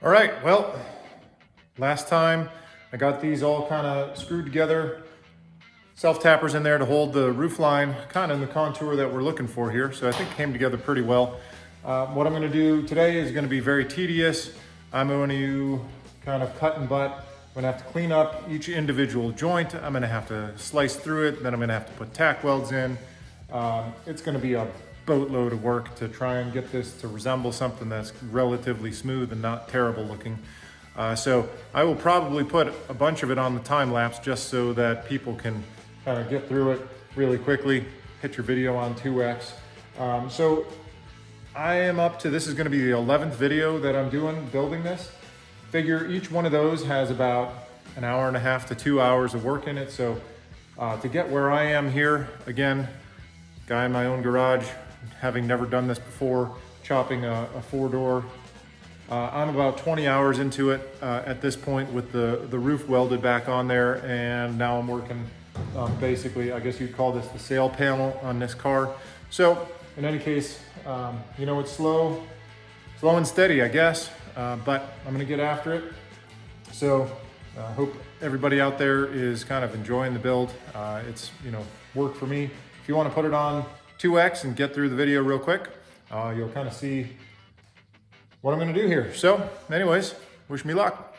All right, well, last time I got these all kind of screwed together. Self-tappers in there to hold the roof line kind of in the contour that we're looking for here. So I think it came together pretty well. What I'm gonna do today is gonna be very tedious. I'm going to kind of cut and butt. I'm gonna have to clean up each individual joint. I'm gonna have to slice through it. Then I'm gonna have to put tack welds in. It's gonna be a boatload of work to try and get this to resemble something that's relatively smooth and not terrible looking. So I will probably put a bunch of it on the time lapse just so that people can kind of get through it really quickly, hit your video on 2X. So I am up to, this is gonna be the 11th video that I'm doing building this. Figure each one of those has about an hour and a half to 2 hours of work in it. So to get where I am here, again, guy in my own garage, having never done this before, chopping a 4-door. I'm about 20 hours into it at this point with the roof welded back on there, and now I'm working basically, I guess you'd call this the sail panel on this car. So in any case, it's slow and steady, I guess, but I'm gonna get after it. So I hope everybody out there is kind of enjoying the build. It's work for me. If you want to put it on 2X and get through the video real quick, you'll kind of see what I'm going to do here. So anyways, wish me luck.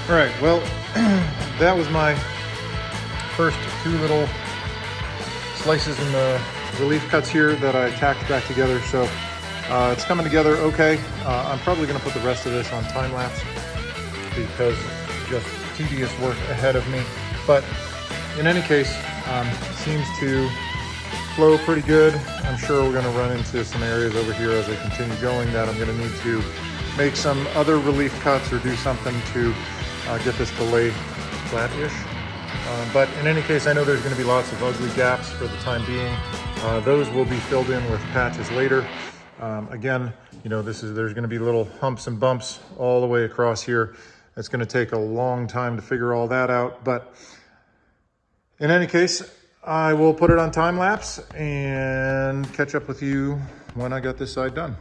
All right, well, that was my first two little slices in the relief cuts here that I tacked back together. So it's coming together okay. I'm probably gonna put the rest of this on time lapse because just tedious work ahead of me. But in any case, seems to flow pretty good. I'm sure we're gonna run into some areas over here as I continue going that I'm gonna need to make some other relief cuts or do something to get this to lay flat-ish. But in any case, I know there's gonna be lots of ugly gaps for the time being. Those will be filled in with patches later. Again, you know, there's gonna be little humps and bumps all the way across here. It's gonna take a long time to figure all that out. But in any case, I will put it on time lapse and catch up with you when I got this side done.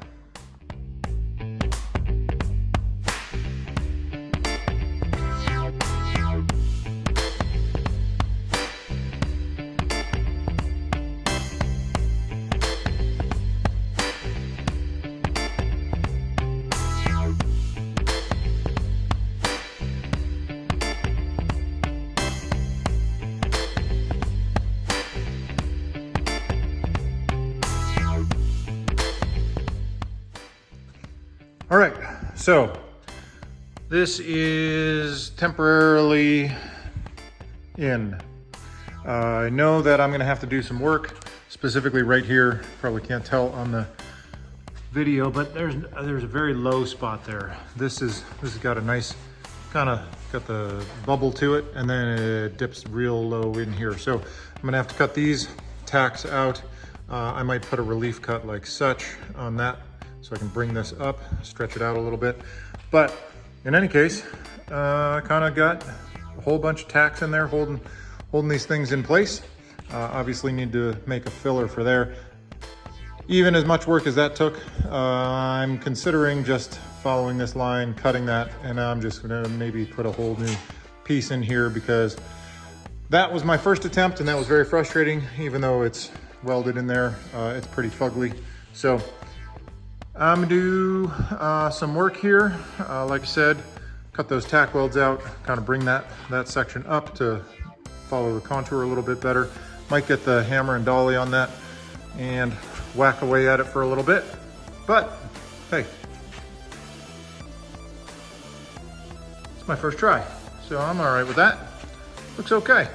All right, so this is temporarily in. I know that I'm gonna have to do some work, specifically right here. Probably can't tell on the video, but there's a very low spot there. This has got a nice, kind of got the bubble to it, and then it dips real low in here. So I'm gonna have to cut these tacks out. I might put a relief cut like such on that, so I can bring this up, stretch it out a little bit. But in any case, kind of got a whole bunch of tacks in there holding these things in place. Obviously need to make a filler for there. Even as much work as that took, I'm considering just following this line, cutting that, and I'm just gonna maybe put a whole new piece in here because that was my first attempt and that was very frustrating. Even though it's welded in there, it's pretty fugly. So I'm gonna do some work here. Like I said, cut those tack welds out, kind of bring that section up to follow the contour a little bit better. Might get the hammer and dolly on that and whack away at it for a little bit. But hey, it's my first try, so I'm all right with that. Looks okay.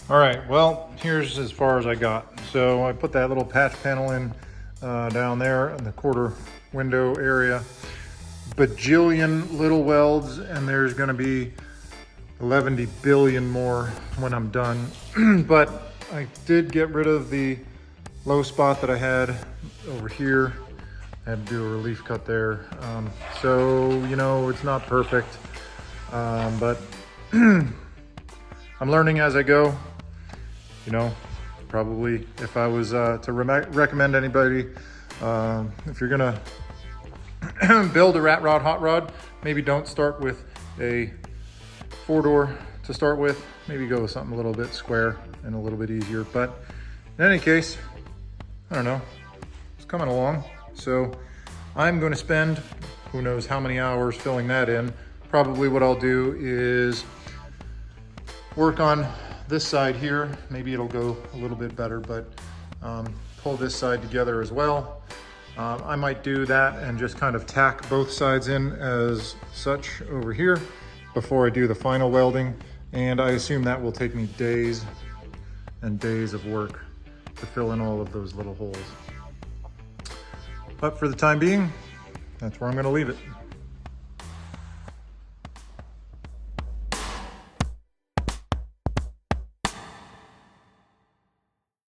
All right, well, here's as far as I got. So I put that little patch panel in down there in the quarter window area. Bajillion little welds, and there's gonna be 11 billion more when I'm done. But I did get rid of the low spot that I had over here. I had to do a relief cut there. So, you know, it's not perfect, but I'm learning as I go. You know, probably if I was to recommend anybody, if you're gonna build a rat rod, hot rod, maybe don't start with a 4-door to start with. Maybe go with something a little bit square and a little bit easier. But in any case, I don't know, it's coming along. So I'm going to spend who knows how many hours filling that in. Probably what I'll do is work on this side here. Maybe it'll go a little bit better, but pull this side together as well. I might do that and just kind of tack both sides in as such over here before I do the final welding. And I assume that will take me days and days of work to fill in all of those little holes. But for the time being, that's where I'm going to leave it.